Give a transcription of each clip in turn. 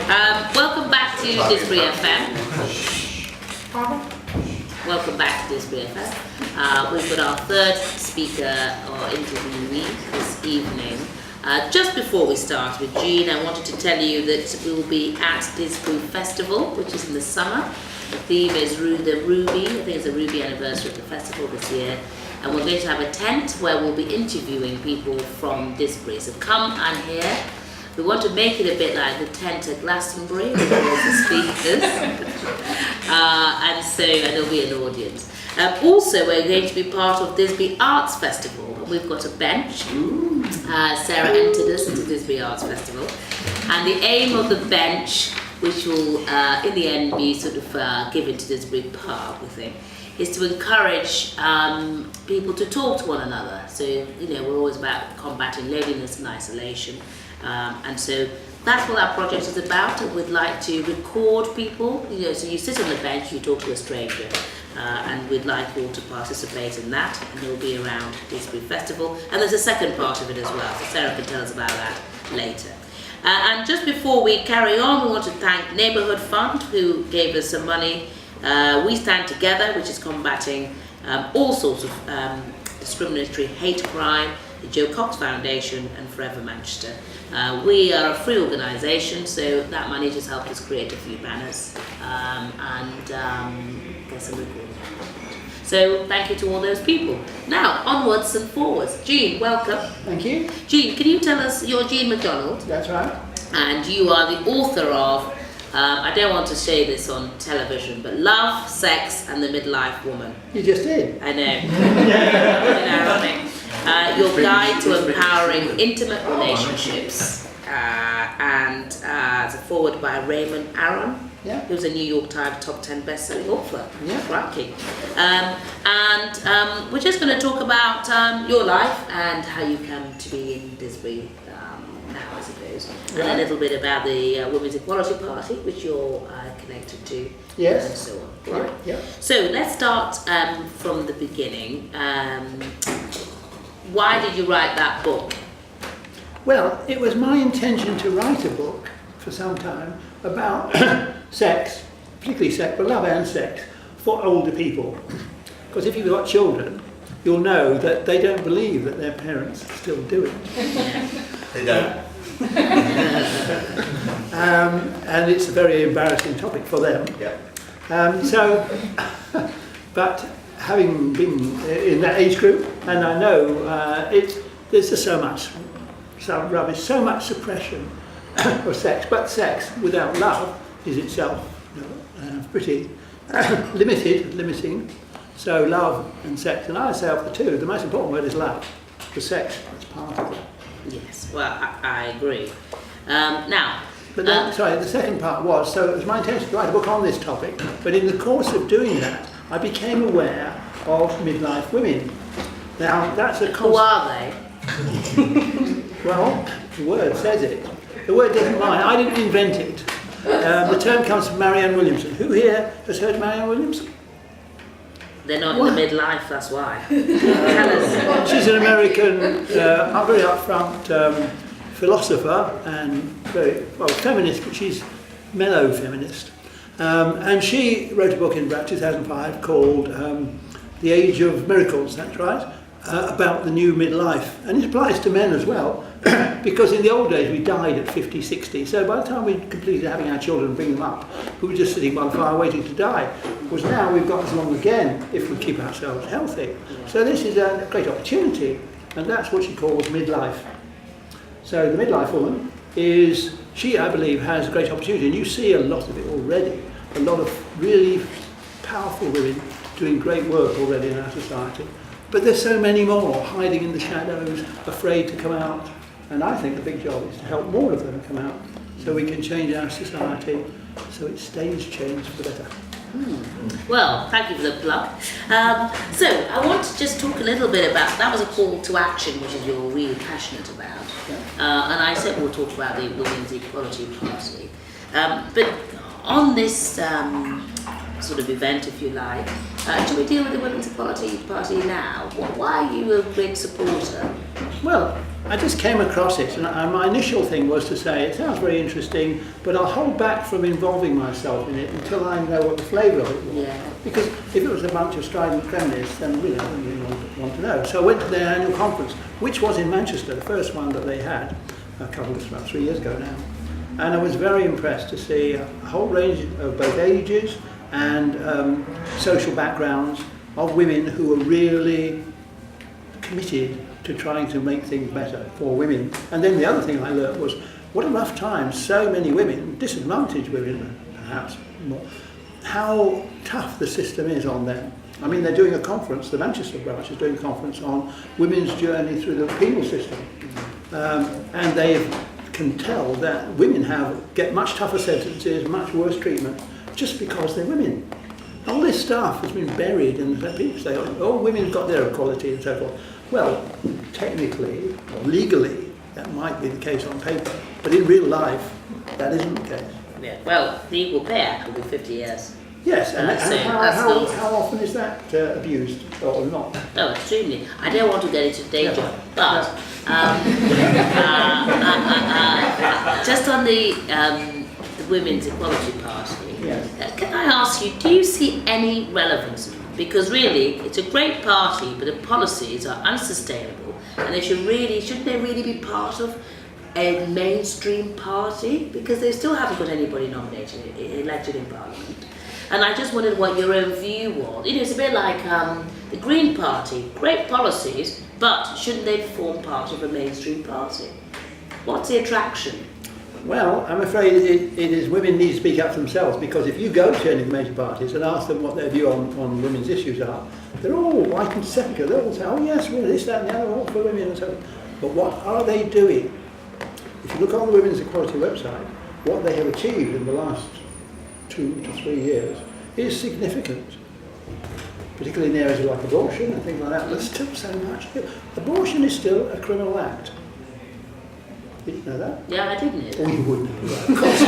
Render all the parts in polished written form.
Welcome back to DidsburyFM. Welcome back to DidsburyFM. We've got our third speaker or interviewee this evening. Just before we start with Jean, I wanted to tell you that we will be at Didsbury Festival, which is in the summer. The theme is the Ruby. I think it's the Ruby anniversary of the festival this year. And we're going to have a tent where we'll be interviewing people from Didsbury. So come and hear. We want to make it a bit like the tent at Glastonbury with all the speakers. and there'll be an audience. Also, we're going to be part of Didsbury Arts Festival. We've got a bench. Sarah entered us into Didsbury Arts Festival. And the aim of the bench, which will in the end be sort of given to Didsbury Park, we think, is to encourage people to talk to one another. So, we're always about combating loneliness and isolation. And so that's what our project is about. We'd like to record people, so you sit on the bench, you talk to a stranger, and we'd like you all to participate in that, and it'll be around Didsbury Festival. And there's a second part of it as well, so Sarah can tell us about that later. And just before we carry on, we want to thank Neighbourhood Fund, who gave us some money. We Stand Together, which is combating all sorts of discriminatory hate crime, the Joe Cox Foundation, and Forever Manchester. We are a free organisation, so that money just helped us create a few banners and get some recording. So thank you to all those people. Now, onwards and forwards. Jean, welcome. Thank you. Jean, can you tell us, you're Jean Macdonald? That's right. And you are the author of, I don't want to say this on television, but Love, Sex and the Midlife Woman. You just did. I know. Ironic. Your guide to empowering intimate relationships, and it's a foreword by Raymond Aron. Yeah. Who's a New York Times top 10 best-selling author. Yeah. Crikey. And we're just going to talk about your life and how you come to be in Didsbury now, I suppose. Right. And a little bit about the Women's Equality Party, which you're connected to. Yes. And so on. Right. Yeah. So let's start from the beginning. Why did you write that book? Well, it was my intention to write a book for some time about sex, particularly sex, but love and sex, for older people. Because if you've got children, you'll know that they don't believe that their parents still do it. They don't. And it's a very embarrassing topic for them. Yeah. But having been in that age group, and I know there's just so much rubbish, so much suppression of sex, but sex without love is itself pretty limiting. So love and sex, and I say of the two, the most important word is love. The sex is part of it. Yes, well, I agree. But the second part was, so it was my intention to write a book on this topic, but in the course of doing that, I became aware of midlife women. Now, that's a Who are they? Well, the word says it. The word doesn't lie. I didn't invent it. The term comes from Marianne Williamson. Who here has heard of Marianne Williamson? They're not in the midlife, that's why. Tell us. She's an American, very upfront philosopher and very, feminist, but she's mellow feminist. And she wrote a book in about 2005 called The Age of Miracles, that's right, about the new midlife. And it applies to men as well, because in the old days we died at 50, 60. So by the time we completed having our children and bring them up, we were just sitting by the fire waiting to die. Whereas now we've got as long again if we keep ourselves healthy. So this is a great opportunity, and that's what she calls midlife. So the midlife woman is, she I believe has a great opportunity, and you see a lot of it already. A lot of really powerful women doing great work already in our society. But there's so many more hiding in the shadows, afraid to come out. And I think the big job is to help more of them come out so we can change our society so it stays changed for the better. Well, thank you for the plug. So I want to just talk a little bit about, that was a call to action, which is you're really passionate about. Yeah. And I said we'll talk about the Women's Equality Party. But on this sort of event, if you like, should we deal with the Women's Equality Party now? Why are you a big supporter? Well, I just came across it, and my initial thing was to say, it sounds very interesting, but I'll hold back from involving myself in it until I know what the flavour of it was. Yeah. Because if it was a bunch of strident feminists, then really I don't really want to know. So I went to their annual conference, which was in Manchester, the first one that they had, about 3 years ago now. And I was very impressed to see a whole range of both ages and social backgrounds of women who were really committed to trying to make things better for women. And then the other thing I learned was what a rough time so many women, disadvantaged women perhaps more, how tough the system is on them. I mean, they're doing a conference, the Manchester branch is doing a conference on women's journey through the penal system. And they can tell that women get much tougher sentences, much worse treatment, just because they're women. All this stuff has been buried, and people say, oh, women got their equality and so forth. Well, technically, or legally, that might be the case on paper, but in real life, that isn't the case. Yeah. Well, the Equal Pay Act will be 50 years. Yes, and So how often is that abused or not? Oh, extremely. I don't want to get into danger, Yeah. but just on the Women's Equality Party, Yes. Can I ask you, do you see any relevance? Because really, it's a great party, but the policies are unsustainable, and shouldn't they really be part of a mainstream party? Because they still haven't got anybody nominated, elected in Parliament. And I just wondered what your own view was. It's a bit like the Green Party, great policies, but shouldn't they form part of a mainstream party? What's the attraction? Well, I'm afraid it is women need to speak up for themselves, because if you go to any of the major parties and ask them what their view on women's issues are, they're all white and sepulchre. They'll all say, oh yes, we're this, that and the other, all for women and so on. But what are they doing? If you look on the Women's Equality website, what they have achieved in the last 2 to 3 years is significant, particularly in areas like abortion and things like that. There's still so much. Abortion is still a criminal act. Did you know that? Yeah, I did know. Oh, you wouldn't. Of course.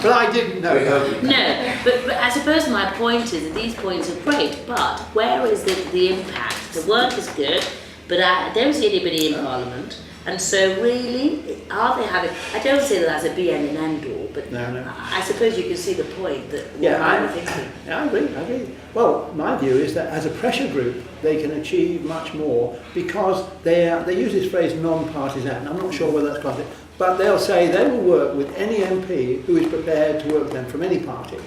But I didn't know that. No, but I suppose my point is that these points are great, but where is the impact? The work is good, but I don't see anybody in Parliament. And so really, are they having, I don't say that as a be and end all, but No. I suppose you can see the point that Yeah, I'm thinking. I agree. Well, my view is that as a pressure group, they can achieve much more, because they use this phrase non-partisan. I'm not sure whether that's quite it, but they'll say they will work with any MP who is prepared to work with them from any party.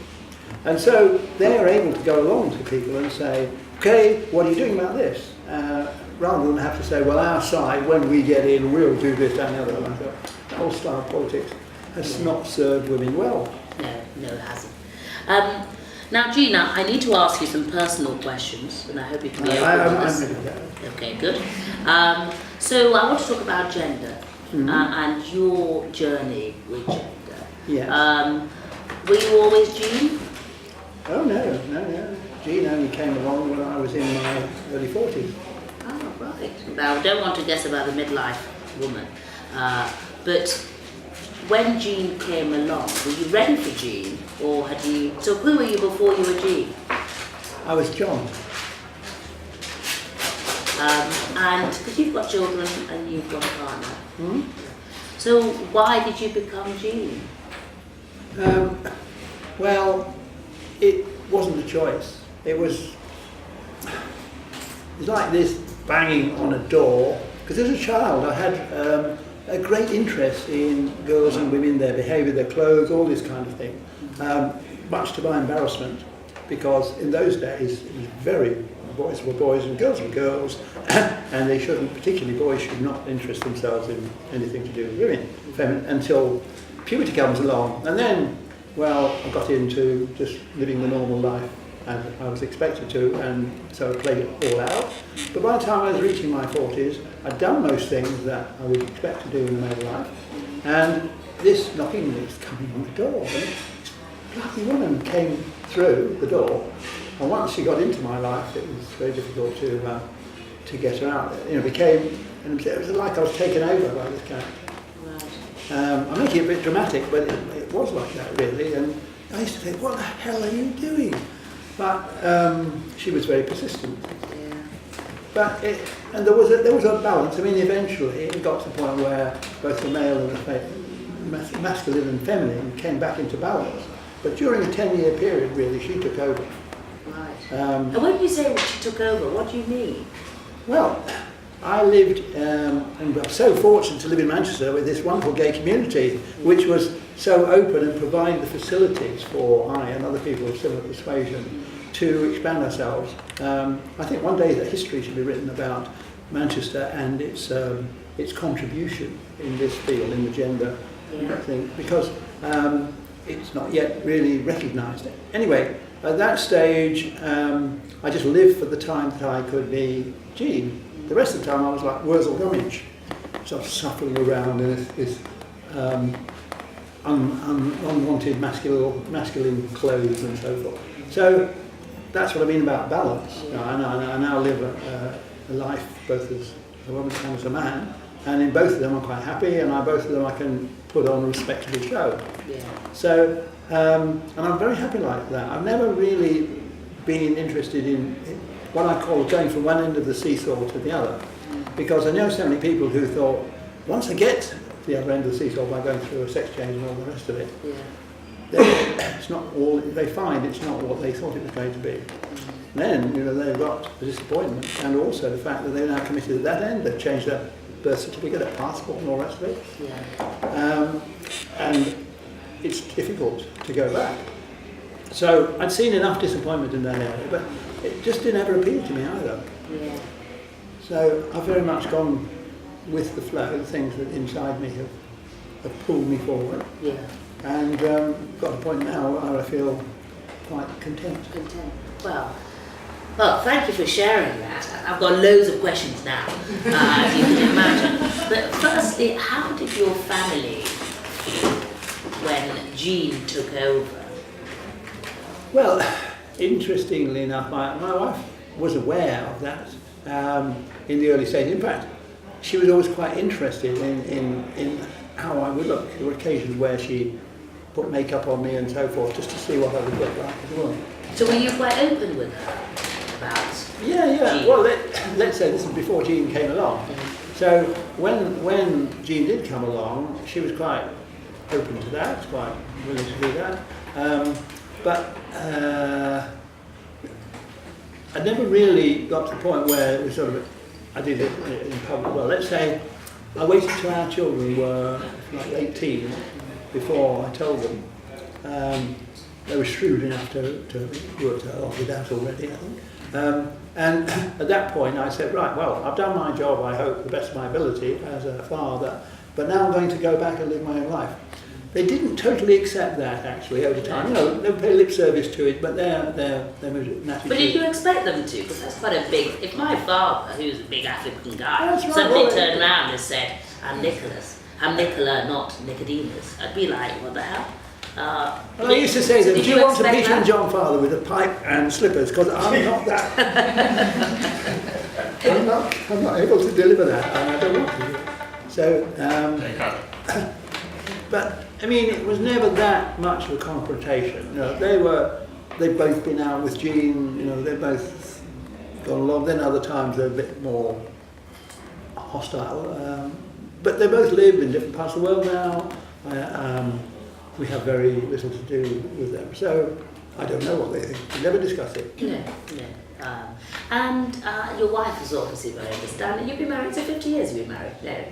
And so they are able to go along to people and say, okay, what are you doing about this? Rather than have to say, well, our side, when we get in, we'll do this, that and the other. And I thought, that whole style of politics has not served women well. No, it hasn't. Now, Gina, I need to ask you some personal questions, and I hope you can be open to this. I'm ready to go. Okay, good. So I want to talk about gender and your journey with gender. Yes. Were you always Jean? Oh, no. Jean only came along when I was in my early 40s. Oh, right. Now, I don't want to guess about the midlife woman, but when Jean came along, were you ready for Jean, or had you... So who were you before you were Jean? I was John. And because you've got children and you've got a partner, so why did you become Jean? Well, it wasn't a choice. It was like this banging on a door, because as a child I had a great interest in girls and women, their behaviour, their clothes, all this kind of thing, much to my embarrassment, because in those days it was very, boys were boys and girls were girls, and they shouldn't, particularly boys should not interest themselves in anything to do with women until puberty comes along. And then, well, I got into just living the normal life as I was expected to, and so I played it all out. But by the time I was reaching my 40s, I'd done most things that I would expect to do in a married life, and this knocking was coming on the door, and this bloody woman came through the door, and once she got into my life, it was very difficult to get her out. You know, it was like I was taken over by this character. Right. I'm making it a bit dramatic, but it was like that really, and I used to think, what the hell are you doing? But she was very persistent. Yeah. and there was a balance. I mean, eventually it got to the point where both the male and the masculine and feminine came back into balance. But during a 10-year period, really, she took over. Right. And when you say she took over, what do you mean? Well, I lived, and I'm so fortunate to live in Manchester with this wonderful gay community, which was so open and provided the facilities for I and other people of similar persuasion to expand ourselves. I think one day that history should be written about Manchester and its contribution in this field, in the gender thing, because it's not yet really recognised. Anyway, at that stage, I just lived for the time that I could be Jean. The rest of the time I was like Wurzel Gummidge, sort of shuffling around in this unwanted masculine clothes and so forth. So that's what I mean about balance. You know, I now live a life both as a woman and as a man, and in both of them I'm quite happy, and both of them I can put on a respectable show. Yeah. So, and I'm very happy like that. I've never really been interested in what I call going from one end of the seesaw to the other, because I know so many people who thought, once I get to the other end of the seesaw by going through a sex change and all the rest of it, it's not all, they find it's not what they thought it was going to be. Then, they've got the disappointment, and also the fact that they're now committed at that end. They've changed their birth certificate, their passport and all the rest of it. Yeah. And it's difficult to go back. So I'd seen enough disappointment in that area, but it just didn't ever appeal to me either. Yeah. So I've very much gone with the flow, the things that inside me have pulled me forward. Yeah. And got to a point now where I feel quite content. Well, thank you for sharing that. I've got loads of questions now, as you can imagine. But firstly, how did your family feel when Jean took over? Well, interestingly enough, my wife was aware of that in the early stage. In fact, she was always quite interested in how I would look. There were occasions where she put makeup on me and so forth, just to see what I would look like as a woman. So were you quite open with her about Yeah. Jean? Well, let's say this is before Jean came along. So when Jean did come along, she was quite open to that, quite willing to do that. But I never really got to the point where it was sort of, I did it in public. Well, let's say I waited till our children were like 18 before I told them. They were shrewd enough to work it out already, I think. And at that point I said, right, well, I've done my job, I hope, to the best of my ability as a father, but now I'm going to go back and live my own life. They didn't totally accept that, actually, over time. They would pay lip service to it, but their attitude. But did you expect them to? Because that's quite a big... If my father, who's a big African guy, That's right, suddenly turned around and said, I'm Nicholas. I'm Nicola, not Nicodemus. I'd be like, what the hell? Well, I used to say to them, do you want a Peter and John father with a pipe and slippers? Because I'm not that. I'm not able to deliver that, and I don't want to. So, but I mean, it was never that much of a confrontation. They've both been out with Jean. They've both gone along. Then other times they're a bit more hostile. But they both live in different parts of the world now. We have very little to do with them, so I don't know what they think. We never discuss it. No. And your wife is obviously very understanding. You've been married, so 50 years you've been married? No.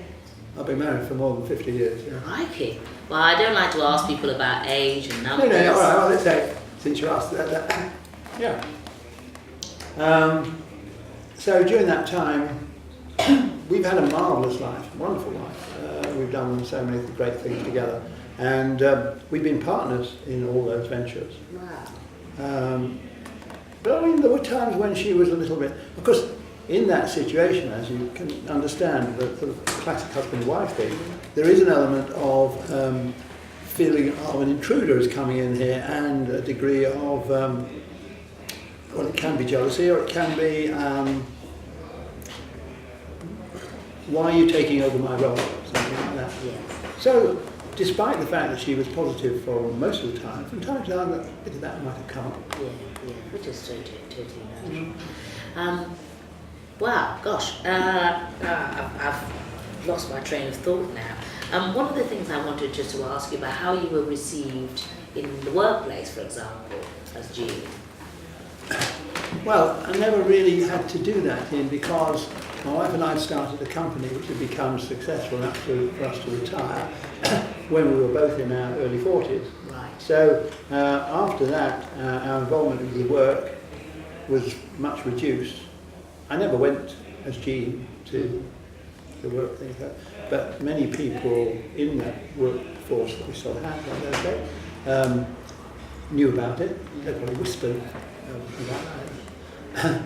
I've been married for more than 50 years, yeah. Crikey. Well, I don't like to ask people about age and numbers. No, all right, well, let's say, since you asked that. Yeah. So during that time, we've had a marvellous life, wonderful life. We've done so many great things together. And we've been partners in all those ventures. Wow. But I mean, there were times when she was a little bit... Of course, in that situation, as you can understand, the sort of classic husband-wife thing, there is an element of feeling of an intruder is coming in here, and a degree of... well, it can be jealousy, or it can be... why are you taking over my role? Something like that. Yeah. So, despite the fact that she was positive for most of the time, from time to time, a bit of that might have come up. Yeah, which is totally natural. Wow, gosh, I've lost my train of thought now. One of the things I wanted just to ask you about how you were received in the workplace, for example, as Jean. Well, I never really had to do that because my wife and I started a company which had become successful enough for us to retire when we were both in our early 40s. Right. So after that, our involvement with the work was much reduced. I never went as Jean to the work thing, but many people in that workforce that we still had, like those days, knew about it. They probably whispered about that.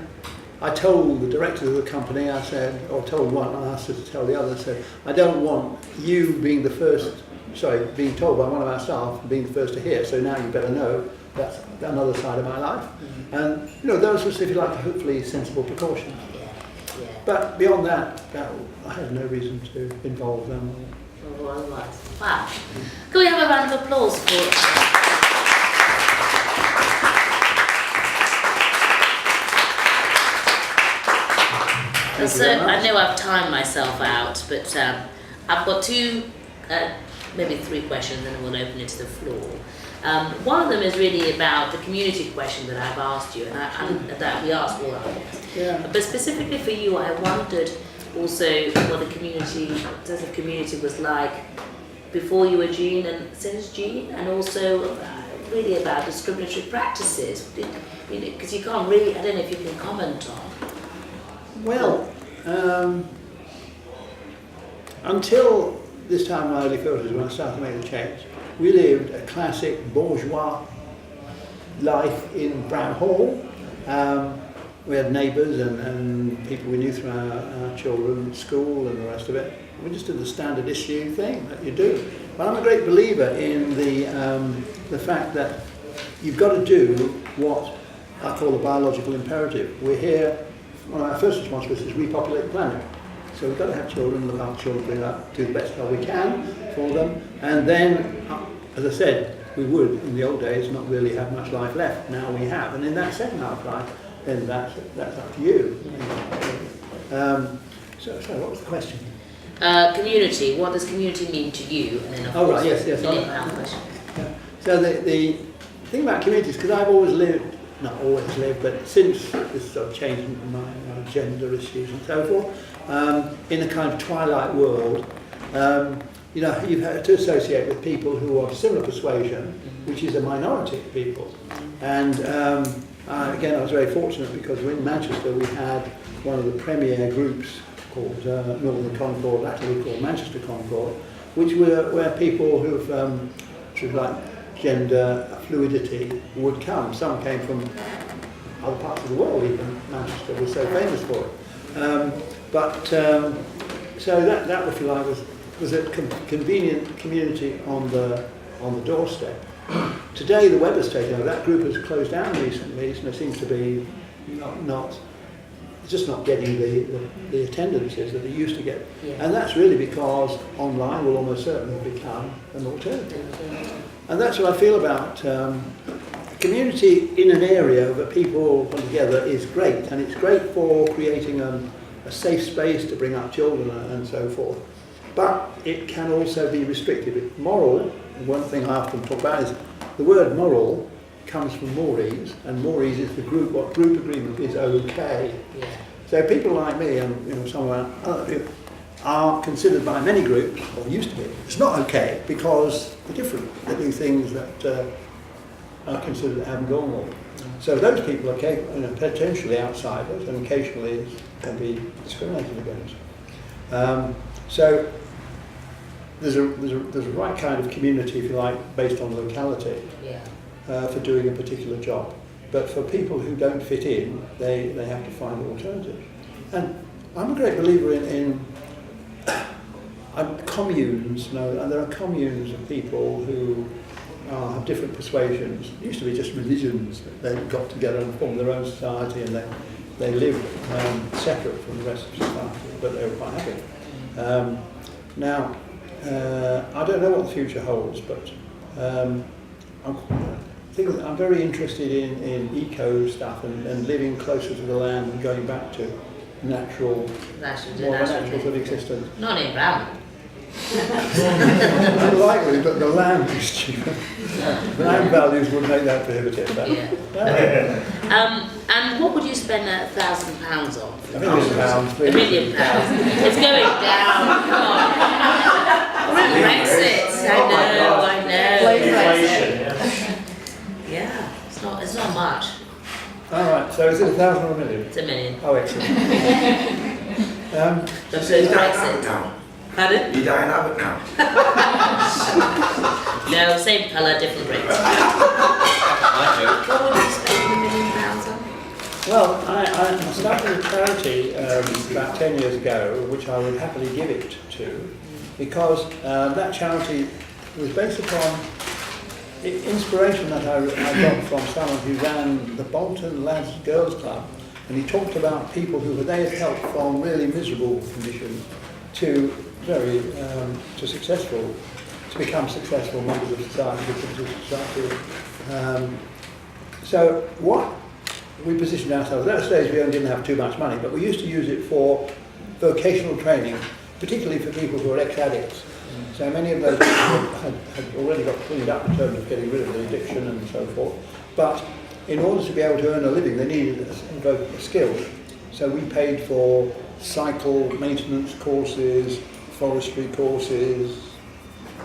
I told the director of the company, I said, or told one, I asked her to tell the other, I said, I don't want you being being told by one of our staff, being the first to hear, so now you better know that's another side of my life. Mm-hmm. And, those were, if you like, hopefully sensible precautions. Yeah. But beyond that, I had no reason to involve them. Wow. Can we have a round of applause for... So I know I've timed myself out, but I've got maybe three questions, and then we'll open it to the floor. One of them is really about the community question that I've asked you, and that we asked all our guests. Yeah. But specifically for you, I wondered also what the community was like before you were Jean and since Jean, and also really about discriminatory practices. Because you can't really, I don't know if you can comment on. Well, until this time in my early 30s, when I started to make the change, we lived a classic bourgeois life in Brown Hall. We had neighbours and people we knew through our children, school and the rest of it. We just did the standard issue thing that you do. But I'm a great believer in the fact that you've got to do what I call the biological imperative. We're here. Well, our first responsibility is repopulate the planet. So we've got to have children, look after children, bring up, do the best job we can for them. And then, as I said, we would, in the old days, not really have much life left. Now we have. And in that second half life, then that's up to you. So what was the question? Community. What does community mean to you? And then of course, right, yes. Question. Yeah. So the thing about communities, because I've always lived, not always lived, but since this sort of change in my gender issues and so forth, in a kind of twilight world, you've had to associate with people who are of similar persuasion, which is a minority of people. And again, I was very fortunate because in Manchester we had one of the premier groups called Northern Concord, actually called Manchester Concord, which were people who've sort of like gender fluidity would come. Some came from other parts of the world, even Manchester was so famous for it. So that if you like, was a convenient community on the doorstep. Today the weather's taken over. That group has closed down recently, so it seems to be not getting the attendances that they used to get. Yeah. And that's really because online will almost certainly become an alternative. And that's what I feel about community in an area that people come together is great, and it's great for creating a safe space to bring up children and so forth. But it can also be restrictive. Moral, one thing I often talk about is the word moral comes from mores, and mores is what group agreement is okay. Yeah. So people like me and someone are considered by many groups, or used to be, it's not okay because they're different. They do things that are considered abnormal. So those people are capable, potentially outsiders, and occasionally can be discriminated against. So there's a right kind of community, if you like, based on locality, for doing a particular job. But for people who don't fit in, they have to find alternatives. And I'm a great believer in communes. And there are communes of people who have different persuasions. It used to be just religions. They got together and formed their own society, and they lived separate from the rest of society, but they were quite happy. Now, I don't know what the future holds, but I'm very interested in eco stuff and living closer to the land and going back to natural, Natural, more of a natural thing. sort of existence. Not in Brown. Unlikely, but the land is cheaper. Land values would make that prohibitive. But, Yeah. And what would you spend £1,000 on? £1 million, please. £1 million. It's going down. Come on. Brexit. I know. Yeah. It's not much. All right. So is it 1,000 or a million? It's $1 million. Oh, excellent. So Brexit. now. Pardon? You don't have it now. No, same colour, different rates. I What would you spend £1 million on? Well, I started a charity about 10 years ago, which I would happily give it to, because that charity was based upon inspiration that I got from someone who ran the Bolton Lads Girls Club, and he talked about people who they had helped from really miserable conditions to very successful, to become successful members of society. So what we positioned ourselves, at that stage we didn't have too much money, but we used to use it for vocational training, particularly for people who are ex-addicts. So many of those people had already got cleaned up in terms of getting rid of the addiction and so forth, but in order to be able to earn a living they needed a skill. So we paid for cycle maintenance courses, forestry courses,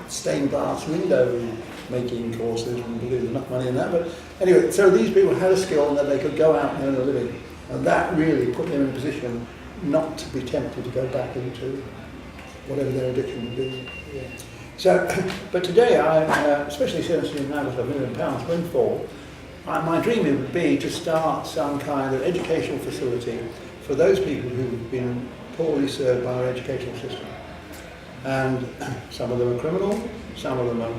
stained glass window making courses, and we didn't enough money in that. But anyway, so these people had a skill that they could go out and earn a living, and that really put them in a position not to be tempted to go back into whatever their addiction would be. Yeah. So, but today, especially since we've now got £1 million windfall, my dream would be to start some kind of educational facility for those people who've been poorly served by our educational system. And some of them are criminal, some of them are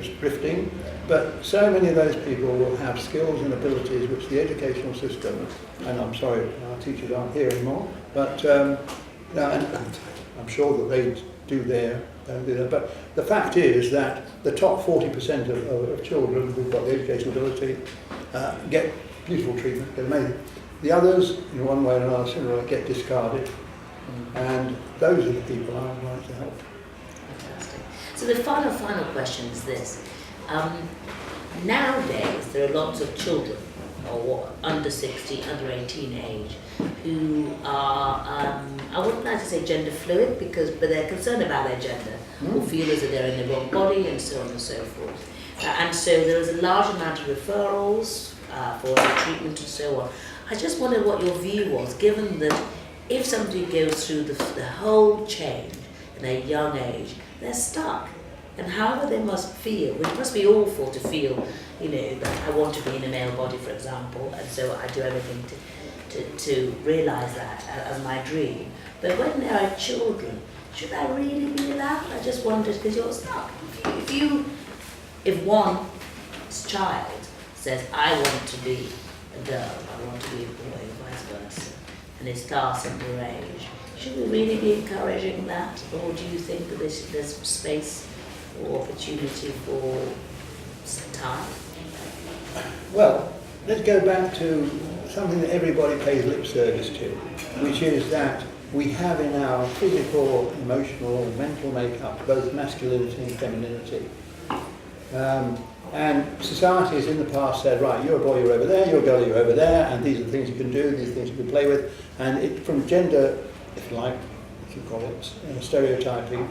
just drifting, but so many of those people will have skills and abilities which the educational system, and I'm sorry our teachers aren't here anymore, but and I'm sure that they do their, but the fact is that the top 40% of children who've got the educational ability get beautiful treatment, get amazing. The others, in one way or another, similarly, get discarded. And those are the people I would like to help. Fantastic. So the final question is this. Nowadays, there are lots of children, or under 60, under 18 age, who are, I wouldn't like to say gender fluid, but they're concerned about their gender, or feel as if they're in the wrong body, and so on and so forth. And so there is a large amount of referrals for treatment and so on. I just wondered what your view was, given that if somebody goes through the whole change in a young age, they're stuck. And however they must feel, which must be awful to feel, that I want to be in a male body, for example, and so I do everything to realise that as my dream. But when there are children, should that really be allowed? I just wondered, because you're stuck. If one child says, I want to be a girl, I want to be a boy, or vice versa, and is class underage, should we really be encouraging that, or do you think that there's space or opportunity for time? Well, let's go back to something that everybody pays lip service to, which is that we have in our physical, emotional, mental makeup both masculinity and femininity. And society has in the past said, right, you're a boy, you're over there, you're a girl, you're over there, and these are the things you can do, these are the things you can play with. And it, from gender, if you like, if you call it, stereotyping,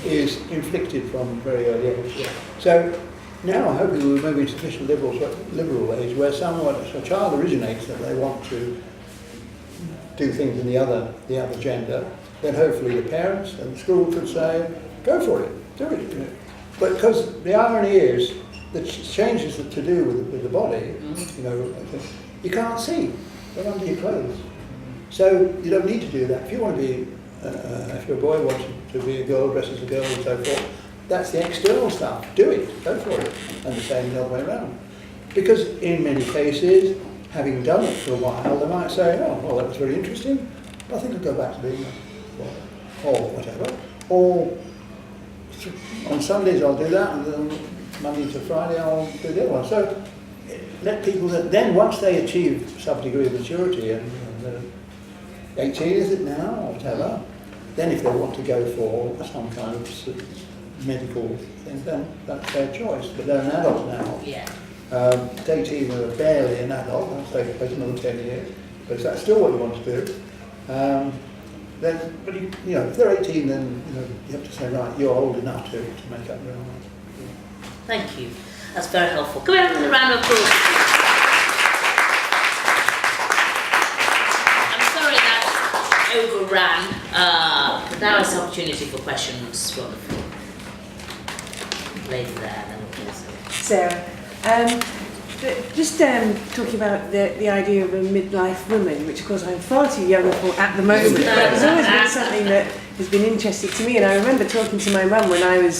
is inflicted from very early age. So now hopefully we're moving to sufficient liberal age where a child originates that they want to do things in the other gender, then hopefully the parents and the school could say, go for it, do it. But because the irony is that changes to do with the body, you can't see. They're under your clothes. So you don't need to do that. If you want to be, if your boy wants to be a girl, dress as a girl and so forth, that's the external stuff. Do it. Go for it. And the same the other way around. Because in many cases, having done it for a while, they might say, oh, well, that was very interesting. I think I'll go back to being a boy. Or whatever. Or on Sundays I'll do that, and then Monday to Friday I'll do the other one. So let people then once they achieve some degree of maturity and they're 18, is it now, or whatever. Then if they want to go for some kind of medical thing, then that's their choice. But they're an adult now. Yeah. 18, they're barely an adult. I'll say for another 10 years. But if that's still what you want to do, then, but you know, if they're 18, then you have to say, right, you're old enough to make up your own mind. Thank you. That's very helpful. Come on, a round of applause. I'm sorry that overran. But now it's opportunity for questions from the lady there. Then we'll also. Sarah, just talking about the idea of a midlife woman, which of course I'm far too young for at the moment, but it's always been something that has been interesting to me. And I remember talking to my mum when I was